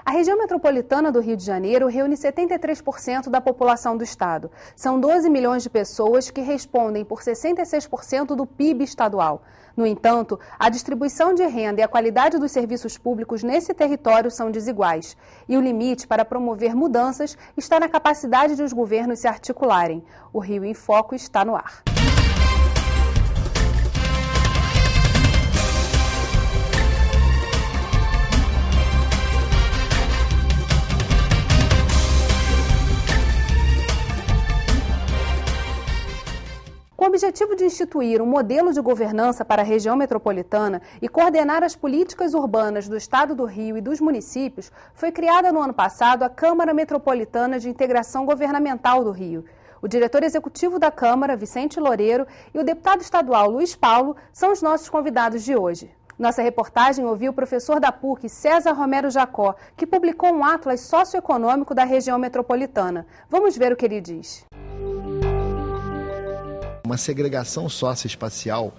A região metropolitana do Rio de Janeiro reúne 73% da população do estado. São 12 milhões de pessoas que respondem por 66% do PIB estadual. No entanto, a distribuição de renda e a qualidade dos serviços públicos nesse território são desiguais. E o limite para promover mudanças está na capacidade de os governos se articularem. O Rio em Foco está no ar. Com o objetivo de instituir um modelo de governança para a região metropolitana e coordenar as políticas urbanas do Estado do Rio e dos municípios, foi criada no ano passado a Câmara Metropolitana de Integração Governamental do Rio. O diretor executivo da Câmara, Vicente Loureiro, e o deputado estadual Luiz Paulo são os nossos convidados de hoje. Nossa reportagem ouviu o professor da PUC, César Romero Jacó, que publicou um atlas socioeconômico da região metropolitana. Vamos ver o que ele diz. Uma segregação socioespacial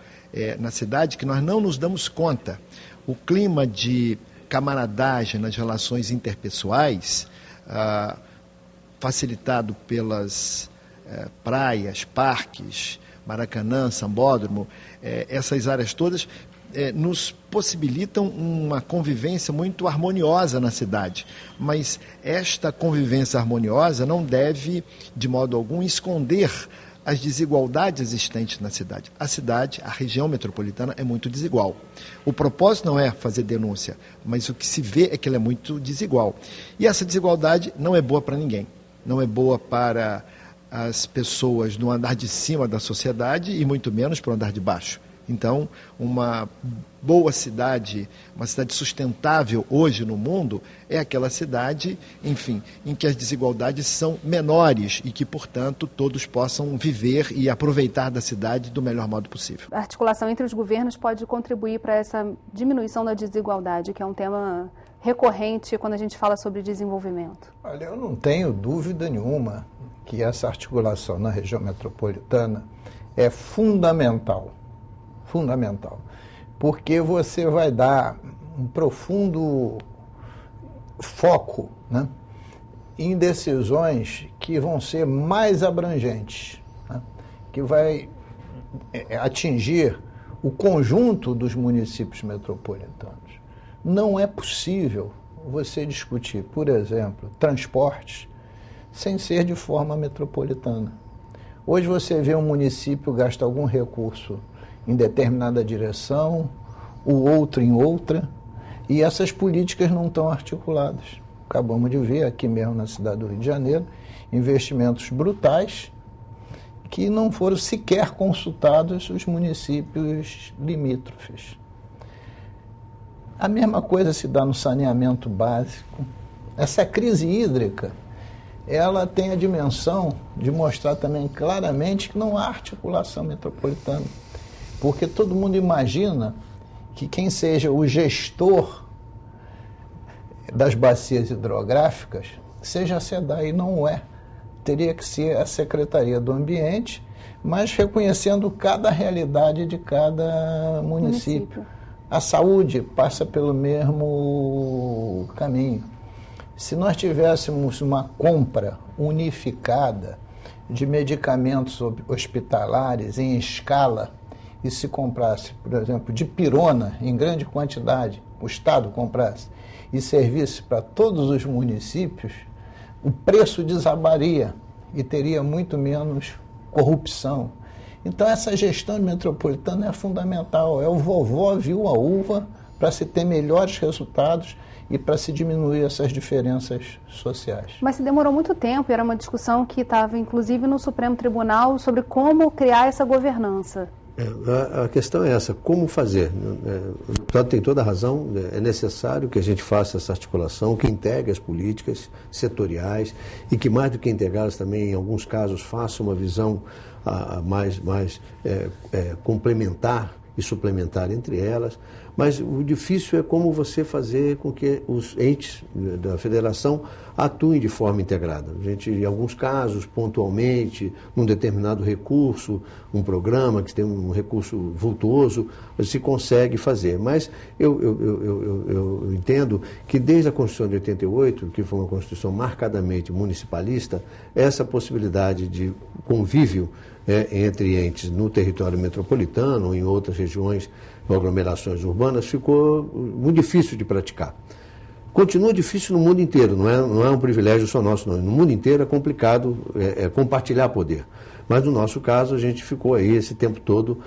na cidade que nós não nos damos conta. O clima de camaradagem nas relações interpessoais, facilitado pelas praias, parques, Maracanã, Sambódromo, essas áreas todas, nos possibilitam uma convivência muito harmoniosa na cidade. Mas esta convivência harmoniosa não deve, de modo algum, esconder as desigualdades existentes na cidade. A região metropolitana é muito desigual. O propósito não é fazer denúncia, mas o que se vê é que ela é muito desigual. E essa desigualdade não é boa para ninguém. Não é boa para as pessoas no andar de cima da sociedade e muito menos para o andar de baixo. Então, uma boa cidade, uma cidade sustentável hoje no mundo, é aquela cidade, enfim, em que as desigualdades são menores e que, portanto, todos possam viver e aproveitar da cidade do melhor modo possível. A articulação entre os governos pode contribuir para essa diminuição da desigualdade, que é um tema recorrente quando a gente fala sobre desenvolvimento. Olha, eu não tenho dúvida nenhuma que essa articulação na região metropolitana é fundamental, porque você vai dar um profundo foco, né, em decisões que vão ser mais abrangentes, né, que vai atingir o conjunto dos municípios metropolitanos. Não é possível você discutir, por exemplo, transportes sem ser de forma metropolitana. Hoje você vê um município gastar algum recurso em determinada direção, o outro em outra, e essas políticas não estão articuladas. Acabamos de ver aqui mesmo na cidade do Rio de Janeiro, investimentos brutais que não foram sequer consultados os municípios limítrofes. A mesma coisa se dá no saneamento básico. Essa crise hídrica, ela tem a dimensão de mostrar também claramente que não há articulação metropolitana. Porque todo mundo imagina que quem seja o gestor das bacias hidrográficas seja a SEDAI, e não é. Teria que ser a Secretaria do Ambiente, mas reconhecendo cada realidade de cada município. A saúde passa pelo mesmo caminho. Se nós tivéssemos uma compra unificada de medicamentos hospitalares em escala, e se comprasse, por exemplo, dipirona em grande quantidade, o Estado comprasse, e servisse para todos os municípios, o preço desabaria e teria muito menos corrupção. Então essa gestão metropolitana é fundamental, é o vovó viu a uva para se ter melhores resultados e para se diminuir essas diferenças sociais. Mas se demorou muito tempo, e era uma discussão que estava inclusive no Supremo Tribunal sobre como criar essa governança. A questão é essa, como fazer? O deputado tem toda a razão, é necessário que a gente faça essa articulação, que integre as políticas setoriais e que, mais do que integrá-las também, em alguns casos, faça uma visão mais complementar e suplementar entre elas, Mas o difícil é como você fazer com que os entes da federação atuem de forma integrada. A gente, em alguns casos, pontualmente, num determinado recurso, um programa que tem um recurso vultuoso, se consegue fazer. Mas eu entendo que desde a Constituição de 88, que foi uma Constituição marcadamente municipalista, essa possibilidade de convívio entre entes no território metropolitano ou em outras regiões ou aglomerações urbanas ficou muito difícil de praticar. Continua difícil no mundo inteiro, não é um privilégio só nosso, não. No mundo inteiro é complicado compartilhar poder. Mas no nosso caso, a gente ficou aí esse tempo todo,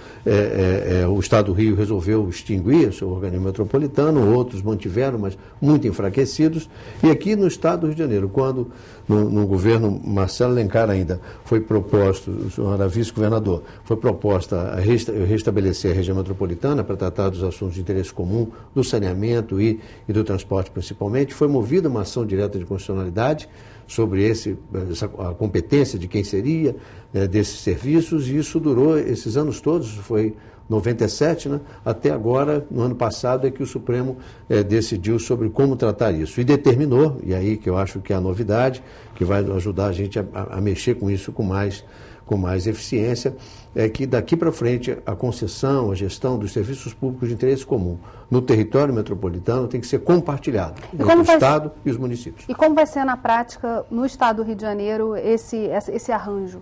o Estado do Rio resolveu extinguir o seu organismo metropolitano, outros mantiveram, mas muito enfraquecidos. E aqui no Estado do Rio de Janeiro, quando no governo Marcelo Alencar ainda foi proposto, o senhor era vice-governador, foi proposta a restabelecer a região metropolitana para tratar dos assuntos de interesse comum, do saneamento e do transporte principalmente, foi movida uma ação direta de constitucionalidade sobre a competência de quem seria desses serviços, e isso durou esses anos todos, foi 97, né? Até agora, no ano passado, é que o Supremo decidiu sobre como tratar isso. E determinou, e aí que eu acho que é a novidade, que vai ajudar a gente a mexer com isso com mais eficiência, é que daqui para frente a concessão, a gestão dos serviços públicos de interesse comum no território metropolitano tem que ser compartilhado entre o Estado e os municípios. E como vai ser na prática, no Estado do Rio de Janeiro, esse arranjo?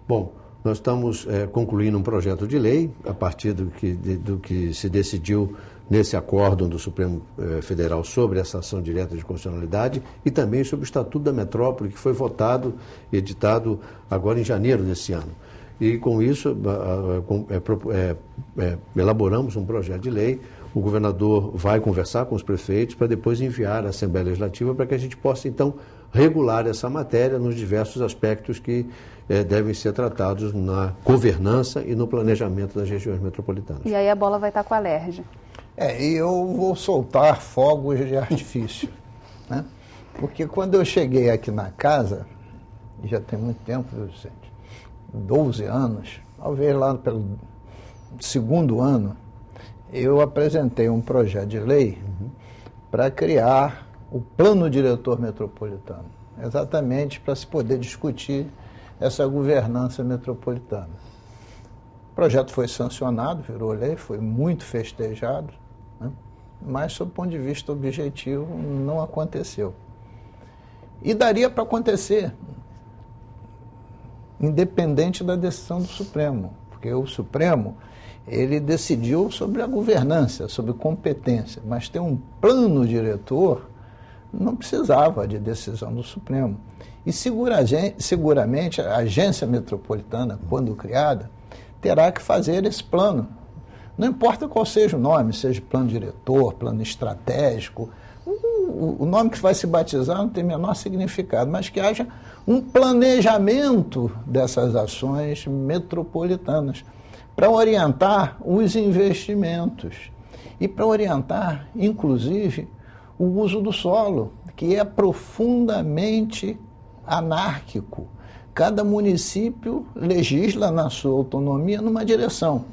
Bom, nós estamos concluindo um projeto de lei a partir do que se decidiu nesse acórdão do Supremo Federal sobre essa ação direta de constitucionalidade e também sobre o Estatuto da Metrópole, que foi votado e editado agora em janeiro desse ano. E com isso elaboramos um projeto de lei. O governador vai conversar com os prefeitos para depois enviar à Assembleia Legislativa para que a gente possa, então, regular essa matéria nos diversos aspectos que devem ser tratados na governança e no planejamento das regiões metropolitanas. E aí a bola vai estar com a Alerj. E eu vou soltar fogos de artifício, né? Porque quando eu cheguei aqui na casa, já tem muito tempo, 12 anos, talvez lá pelo segundo ano, eu apresentei um projeto de lei para criar o Plano Diretor Metropolitano, exatamente para se poder discutir essa governança metropolitana. O projeto foi sancionado, virou lei, foi muito festejado, né? Mas, sob o ponto de vista objetivo, não aconteceu. E daria para acontecer, independente da decisão do Supremo, porque o Supremo, ele decidiu sobre a governança, sobre competência, mas ter um plano diretor não precisava de decisão do Supremo. E seguramente a agência metropolitana, quando criada, terá que fazer esse plano. Não importa qual seja o nome, seja plano diretor, plano estratégico, o nome que vai se batizar não tem menor significado, mas que haja um planejamento dessas ações metropolitanas para orientar os investimentos e para orientar, inclusive, o uso do solo, que é profundamente anárquico. Cada município legisla na sua autonomia numa direção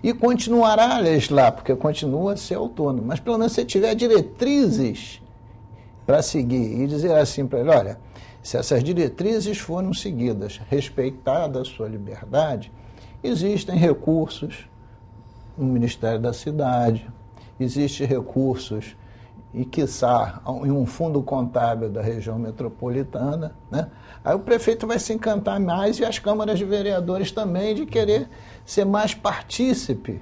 e continuará a legislar, porque continua a ser autônomo. Mas pelo menos se tiver diretrizes para seguir e dizer assim para ele, olha, se essas diretrizes foram seguidas, respeitada a sua liberdade, existem recursos no Ministério da Cidade, existem recursos e, quiçá, em um fundo contábil da região metropolitana, né? Aí o prefeito vai se encantar mais e as câmaras de vereadores também de querer ser mais partícipe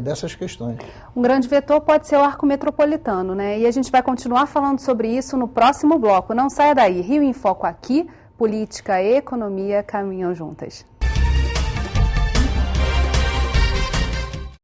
dessas questões. Um grande vetor pode ser o arco metropolitano, né? E a gente vai continuar falando sobre isso no próximo bloco. Não saia daí. Rio em Foco aqui, política e economia caminham juntas.